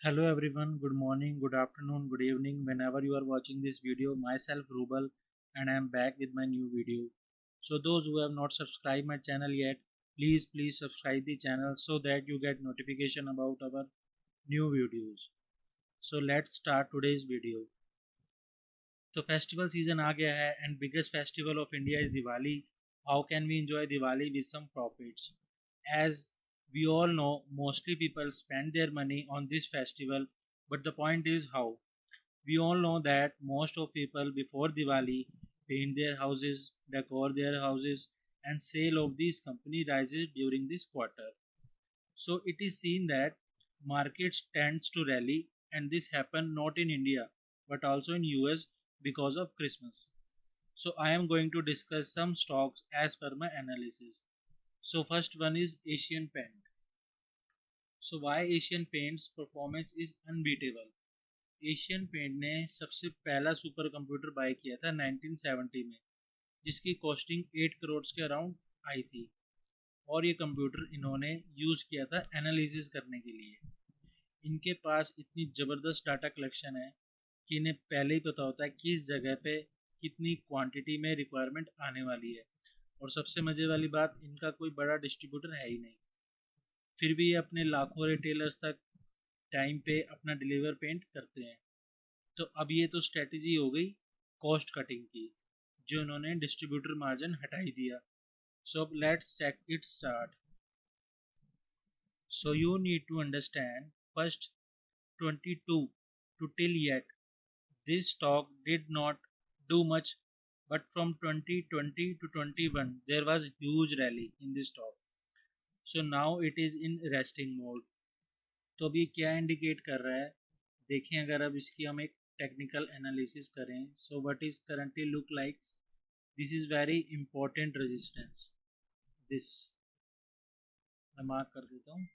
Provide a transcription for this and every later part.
Hello everyone, good morning, good afternoon, good evening, whenever you are watching this video. Myself Rubal and I am back with my new video. So those who have not subscribed my channel yet, please subscribe the channel so that you get notification about our new videos. So let's start today's video. तो festival season आ गया है and biggest festival of India is Diwali. How can we enjoy Diwali with some profits? As we all know, mostly people spend their money on this festival, but the point is how. We all know that most of people before Diwali paint their houses, decor their houses, and sale of these company rises during this quarter. So it is seen that markets tends to rally, and this happened not in India but also in US because of Christmas. So I am going to discuss some stocks as per my analysis. So first one is Asian Paint. So why Asian Paint's performance is unbeatable? Asian paint ने सबसे पहला super computer bye किया था 1970 में, जिसकी costing 8 crore के around I थी. और ये कंप्यूटर इन्होंने यूज़ किया था एनालिसिस करने के लिए. इनके पास इतनी ज़बरदस्त डाटा कलेक्शन है कि इन्हें पहले ही पता होता है किस जगह पे कितनी क्वांटिटी में रिक्वायरमेंट आने वाली है. और सबसे मज़े वाली बात, इनका कोई बड़ा डिस्ट्रीब्यूटर है ही नहीं, फिर भी ये अपने लाखों रिटेलर्स तक टाइम पे अपना डिलीवर पेंट करते हैं. तो अब ये तो स्ट्रेटजी हो गई कॉस्ट कटिंग की, जो उन्होंने डिस्ट्रीब्यूटर मार्जिन हटाई दिया. सो अब let's check its chart. So you need to understand first 22 to till yet this stock did not do much, but from 2020 to 21 there was huge rally in this stock. So now it is in resting mode. तो अभी क्या indicate कर रहा है देखें. अगर अब इसकी हम एक टेक्निकल एनालिसिस करें, so what is currently look like. This is very important resistance. This मैं मार्क कर देता हूँ.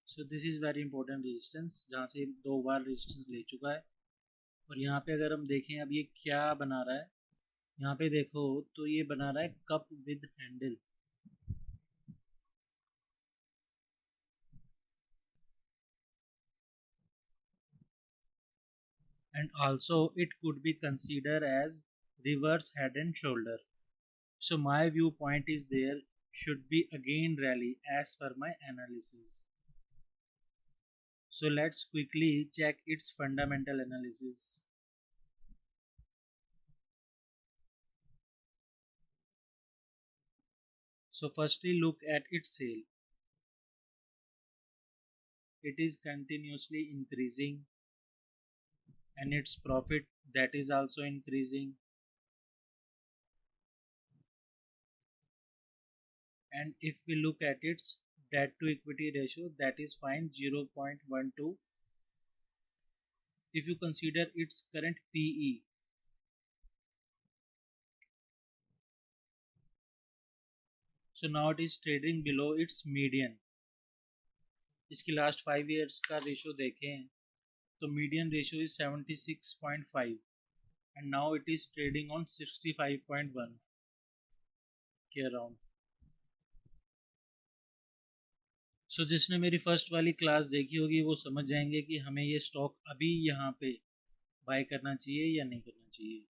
So this is very important resistance, जहाँ से दो बार रेजिस्टेंस ले चुका है. और यहाँ पे अगर हम देखें अब ये क्या बना रहा है, यहाँ पे देखो तो ये बना रहा है cup with handle. And also it could be consider as reverse head and shoulder. So my viewpoint is there should be again rally as per my analysis. So let's quickly check its fundamental analysis. So firstly look at its sale. It is continuously increasing, and its profit that is also increasing. And if we look at its debt to equity ratio, that is fine, 0.12. If you consider its current PE, so now it is trading below its median. इसकी last 5 years का ratio देखें तो median ratio is 76.5 and now it is trading on 65.1 के around. सो जिसने मेरी first वाली class देखी होगी वो समझ जाएंगे कि हमें ये स्टॉक अभी यहाँ पे बाय करना चाहिए या नहीं करना चाहिए.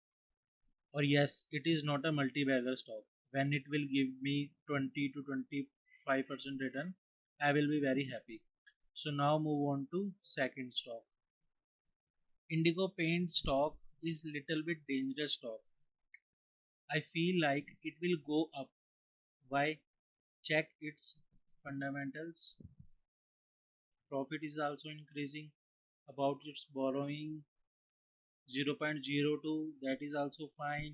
और yes, it is not a multibagger stock. When it will give me 20 to 25% return, I will be very happy. So now move on to second stock. Indigo Paint stock is little bit dangerous stock. I feel like it will go up. Why? Check its fundamentals. Profit is also increasing. About its borrowing 0.02, that is also fine.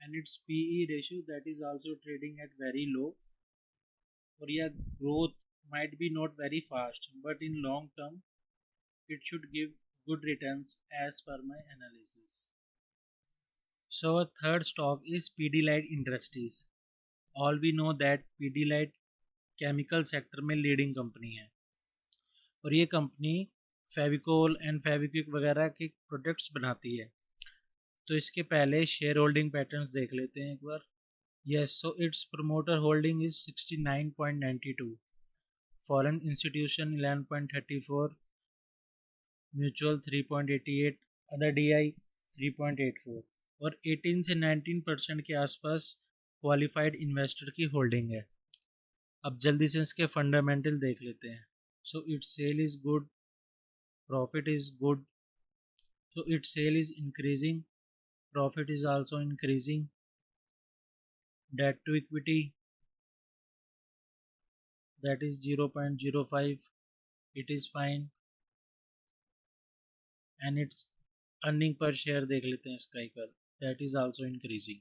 And its PE ratio, that is also trading at very low. Or yeah, growth might be not very fast, but in long term it should give good returns as per my analysis. So a third stock is Pidilite Industries. All we know that Pidilite chemical sector में leading company है, और ये company Fevicol and Fevikwik वगैरह के products बनाती है. तो इसके पहले शेयर होल्डिंग पैटर्न्स देख लेते हैं एक बार। Yes, so it's promoter holding is 69.92, foreign institution 11.34, mutual 3.88, other DI 3.84 और 18 से 19% के आसपास क्वालिफाइड इन्वेस्टर की होल्डिंग है। अब जल्दी से इसके फंडामेंटल देख लेते हैं। So its sale is good, profit is good, so its sale is increasing, profit is also increasing, debt to equity that is 0.05, it is fine, and its earning per share देख लेते हैं इसका एक बार, that is also increasing।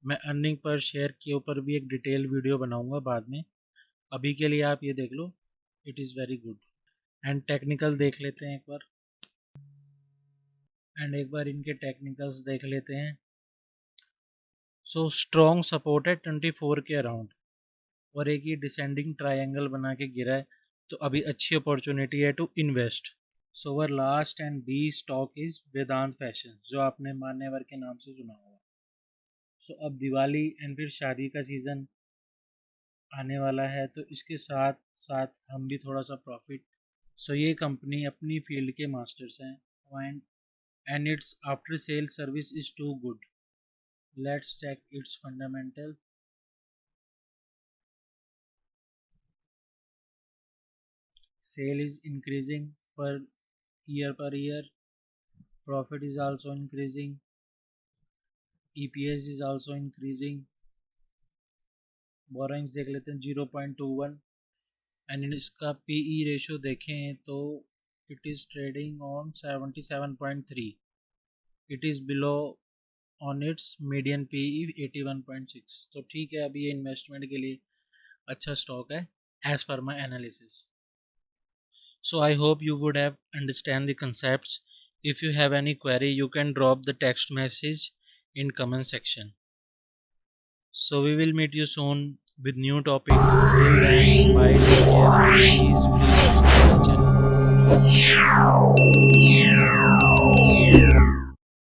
मैं earning per share के ऊपर भी एक डिटेल वीडियो बनाऊंगा बाद में, अभी के लिए आप ये देख लो, it is very good. And technical देख लेते हैं एक बार, एंड एक बार इनके टेक्निकल्स देख लेते हैं। सो स्ट्रॉन्ग सपोर्ट है 24 के अराउंड और एक ही डिसेंडिंग ट्रायंगल बना के गिरा है, तो अभी अच्छी अपॉर्चुनिटी है to invest. So our last and B stock is Vedant Fashion, जो आपने मान्यवर के नाम से सुना होगा। सो अब दिवाली एंड फिर शादी का सीज़न आने वाला है, तो इसके साथ साथ हम भी थोड़ा सा प्रॉफिट। सो ये कंपनी अपनी फील्ड के मास्टर्स हैं and its after sale service is too good. Let's check its fundamental. Sale is increasing per year, profit is also increasing, EPS is also increasing, borrowings देख लेते हैं 0.21 एंड इसका PE ratio देखें तो it is trading on 77.3, it is below on its median PE 81.6, तो ठीक है, अभी ये इन्वेस्टमेंट के लिए अच्छा स्टॉक है as per my analysis। So I hope you would have understand the concepts. If you have any query, you can drop the text message in comment section. So we will meet you soon with new topic. Till then, bye, take care. Please subscribe my channel.